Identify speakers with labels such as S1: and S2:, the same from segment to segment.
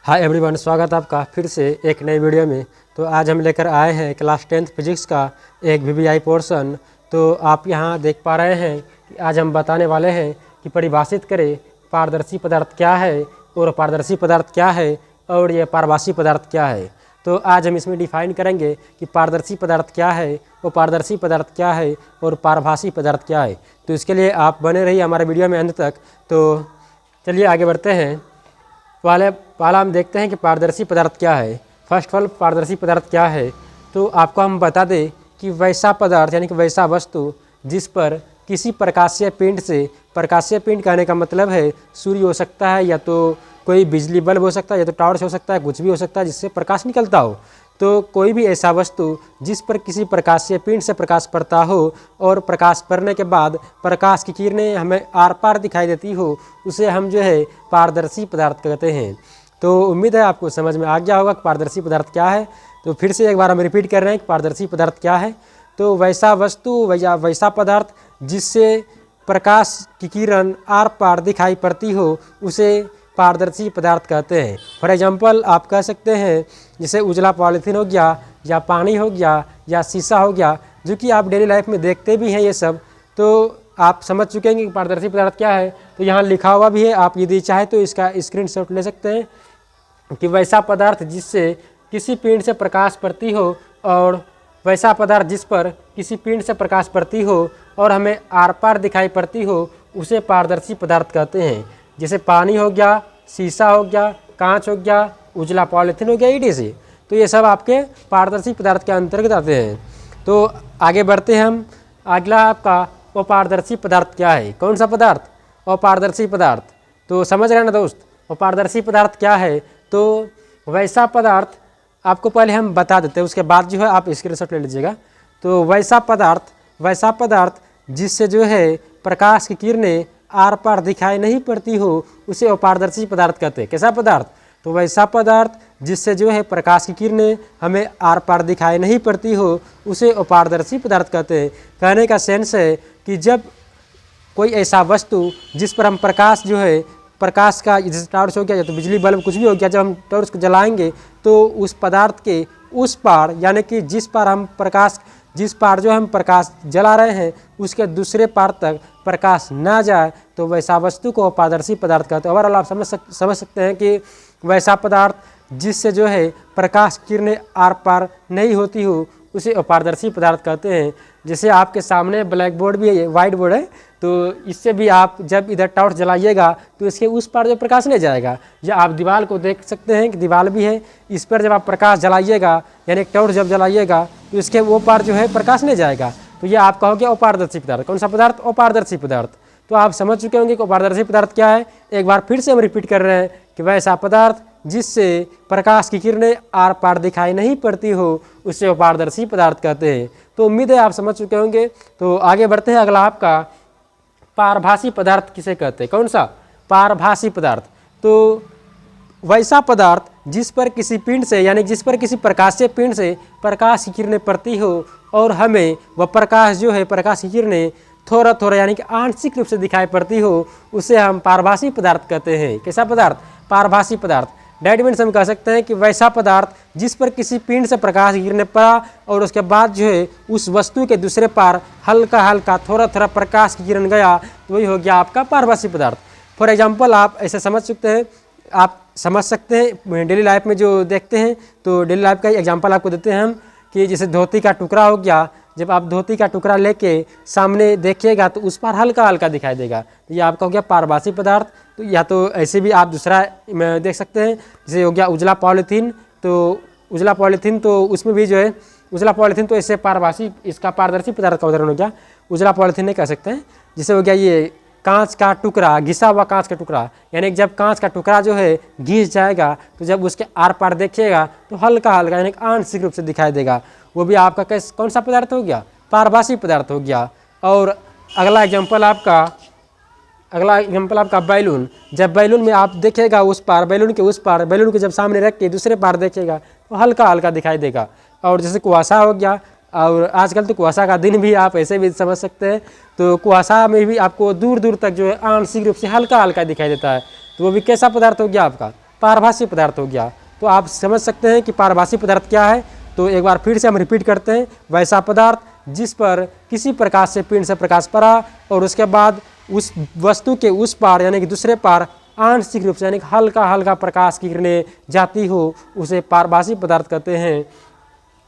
S1: Hi everyone, स्वागत आपका फिर से एक नई वीडियो में। तो आज हम लेकर आए हैं क्लास 10th फिजिक्स का एक वीवीआई पोर्शन। तो आप यहां देख पा रहे हैं कि आज हम बताने वाले हैं कि परिभाषित करें पारदर्शी पदार्थ क्या है और पारदर्शी पदार्थ क्या है और ये पारभासी पदार्थ क्या है। तो आज हम इसमें डिफाइन करेंगे कि पारदर्शी पदार्थ क्या है, वो पारदर्शी पदार्थ क्या है और पारभासी पदार्थ क्या है। तो इसके लिए आप बने रहिए हमारे वीडियो में अंत तक। तो चलिए आगे बढ़ते हैं। पहला हम देखते हैं कि पारदर्शी पदार्थ क्या है। फर्स्ट ऑफ ऑल पारदर्शी पदार्थ क्या है, तो आपको हम बता दें कि वैसा पदार्थ यानी कि वैसा वस्तु जिस पर किसी प्रकाशीय पिंड से, प्रकाशीय पिंड कहने का मतलब है सूर्य हो सकता है या तो कोई बिजली बल्ब हो सकता है या तो टॉर्च हो सकता है, कुछ भी हो सकता है जिससे प्रकाश निकलता हो। तो कोई भी ऐसा वस्तु जिस पर किसी प्रकाशीय पिंड से प्रकाश पड़ता हो और प्रकाश पड़ने के बाद प्रकाश की किरणें हमें आर पार दिखाई देती हो, उसे हम जो है पारदर्शी पदार्थ कहते हैं। तो उम्मीद है आपको समझ में आ गया होगा कि पारदर्शी पदार्थ क्या है। तो फिर से एक बार हम रिपीट कर रहे हैं कि पारदर्शी पदार्थ क्या है। तो वैसा वस्तु वैसा पदार्थ जिससे प्रकाश की किरण आर पार दिखाई पड़ती हो, उसे पारदर्शी पदार्थ कहते हैं। फॉर एग्जांपल आप कह सकते हैं जैसे उजला पॉलीथीन हो गया या पानी हो गया या शीशा हो गया, जो कि आप डेली लाइफ में देखते भी हैं ये सब। तो आप समझ चुके हैं कि पारदर्शी पदार्थ क्या है। तो यहाँ लिखा हुआ भी है, आप यदि चाहे तो इसका स्क्रीनशॉट ले सकते हैं कि वैसा पदार्थ जिससे किसी पिंड से प्रकाश पड़ती हो और वैसा पदार्थ जिस पर किसी पिंड से प्रकाश पड़ती हो और हमें आर पार दिखाई पड़ती हो, उसे पारदर्शी पदार्थ कहते हैं। जैसे पानी हो गया, शीशा हो गया, कांच हो गया, उजला पॉलीथीन हो गया, ईडीसी। तो ये सब आपके पारदर्शी पदार्थ के अंतर्गत आते हैं। तो आगे बढ़ते हैं हम। अगला आपका अपारदर्शी पदार्थ क्या है। कौन सा पदार्थ? अपारदर्शी पदार्थ। तो समझ रहे हैं ना दोस्त, अपारदर्शी पदार्थ क्या है। तो वैसा पदार्थ आपको पहले हम बता देते हैं, उसके बाद जो है आप स्क्रीनशॉट ले लीजिएगा। तो वैसा पदार्थ जिससे जो है प्रकाश की किरणें आर पार दिखाई नहीं पड़ती हो, उसे अपारदर्शी पदार्थ कहते हैं। कैसा पदार्थ? तो वैसा पदार्थ जिससे जो है प्रकाश की किरणें हमें आर पार दिखाई नहीं पड़ती हो, उसे अपारदर्शी पदार्थ कहते हैं। कहने का सेंस है कि जब कोई ऐसा वस्तु जिस पर हम प्रकाश जो है, प्रकाश का जैसे टॉर्च हो गया या तो बिजली बल्ब कुछ भी हो गया, जब हम टॉर्च को जलाएंगे तो उस पदार्थ के उस पार यानी कि जिस पार जो हम प्रकाश जला रहे हैं उसके दूसरे पार तक प्रकाश ना जाए, तो वैसा वस्तु को अपारदर्शी पदार्थ कहते हैं। ओवरऑल आप समझ सकते हैं कि वैसा पदार्थ जिससे जो है प्रकाश किरणें आर पार नहीं होती हो, उसे अपारदर्शी पदार्थ कहते हैं। जैसे आपके सामने ब्लैक बोर्ड भी है, वाइट बोर्ड है, तो इससे भी आप जब इधर टॉर्च जलाइएगा तो इसके उस पार जो प्रकाश नहीं जाएगा। या आप दीवार को देख सकते हैं कि दीवार भी है, इस पर जब आप प्रकाश जलाइएगा यानी टॉर्च जब जलाइएगा तो इसके वो पार जो है प्रकाश नहीं जाएगा। तो ये आपका हो गया अपारदर्शी पदार्थ। कौन सा पदार्थ? अपारदर्शी पदार्थ। तो आप समझ चुके होंगे कि अपारदर्शी पदार्थ क्या है। एक बार फिर से हम रिपीट कर रहे हैं कि वैसा पदार्थ जिससे प्रकाश की किरणें आर पार दिखाई नहीं पड़ती हो, उसे अपारदर्शी पदार्थ कहते हैं। तो उम्मीद है आप समझ चुके होंगे। तो आगे बढ़ते हैं। अगला आपका पारभासी पदार्थ किसे कहते हैं। कौन सा? पारभासी पदार्थ। तो वैसा पदार्थ जिस पर किसी पिंड से यानी जिस पर किसी प्रकाशीय पिंड से प्रकाश की किरणें पड़ती हो और हमें वह प्रकाश जो है, प्रकाश की किरणें थोड़ा थोड़ा यानी कि आंशिक रूप से दिखाई पड़ती हो, उसे हम पारभासी पदार्थ कहते हैं। कैसा पदार्थ? पारभासी पदार्थ। डेट मीन्स हम कह सकते हैं कि वैसा पदार्थ जिस पर किसी पिंड से प्रकाश गिरने पड़ा और उसके बाद जो है उस वस्तु के दूसरे पार हल्का हल्का थोड़ा थोड़ा प्रकाश की किरण गया, तो वही हो गया आपका पारभासी पदार्थ। फॉर एग्जांपल आप ऐसे समझ सकते हैं डेली लाइफ में जो देखते हैं। तो डेली लाइफ का एग्जांपल आपको देते हैं हम कि जैसे धोती का टुकड़ा हो गया, जब आप धोती का टुकड़ा लेके सामने देखिएगा तो उस पर हल्का हल्का दिखाई देगा, तो ये आपका हो गया पारभासी पदार्थ। तो या तो ऐसे भी आप दूसरा में देख सकते हैं, जैसे हो गया उजला पॉलीथीन। तो उजला पॉलीथीन तो उसमें भी जो है उजला पॉलीथीन तो इससे पारभासी, इसका पारदर्शी पदार्थ का उदाहरण हो गया। उजला पॉलीथीन नहीं कह सकते हैं। जैसे हो गया ये कांच का टुकड़ा, घिसा हुआ कांच का टुकड़ा, यानी जब कांच का टुकड़ा जो है घिस जाएगा तो जब उसके आर पार देखिएगा तो हल्का हल्का यानी आंशिक रूप से दिखाई देगा, वो भी आपका कौन सा पदार्थ हो गया? पारभासी पदार्थ हो गया। और अगला एग्जाम्पल आपका बैलून। जब बैलून में आप देखिएगा उस पार, बैलून के उस पार, बैलून को जब सामने रख के दूसरे पार देखिएगा तो हल्का हल्का दिखाई देगा। और जैसे कुआसा हो गया, और आजकल तो कुआसा का दिन भी आप ऐसे भी समझ सकते हैं। तो कुआसा में भी आपको दूर दूर तक जो है आंशिक रूप से हल्का हल्का दिखाई देता है, तो वो भी कैसा पदार्थ हो गया? आपका पारभासी पदार्थ हो गया। तो आप समझ सकते हैं कि पारभासी पदार्थ क्या है। तो एक बार फिर से हम रिपीट करते हैं, वैसा पदार्थ जिस पर किसी प्रकाश से पिंड से प्रकाश पड़ा और उसके बाद उस वस्तु के उस पार यानी कि दूसरे पार आंशिक रूप से यानी कि हल्का हल्का प्रकाश की किरणें जाती हो, उसे पारभासी पदार्थ कहते हैं।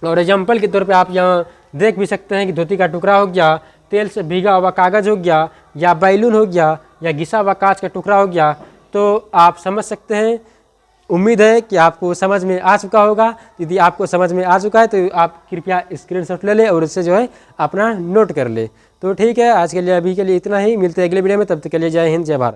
S1: और एग्जाम्पल के तौर पे आप यहाँ देख भी सकते हैं कि धोती का टुकड़ा हो गया, तेल से भीगा हुआ कागज़ हो गया, या बैलून हो गया, या घिसा हुआ कांच का टुकड़ा हो गया। तो आप समझ सकते हैं। उम्मीद है कि आपको समझ में आ चुका होगा। यदि आपको समझ में आ चुका है तो आप कृपया स्क्रीनशॉट ले लें और उससे जो है अपना नोट कर ले। तो ठीक है, आज के लिए अभी के लिए इतना ही। मिलते हैं अगले वीडियो में, तब तक के लिए जय हिंद, जय भारत।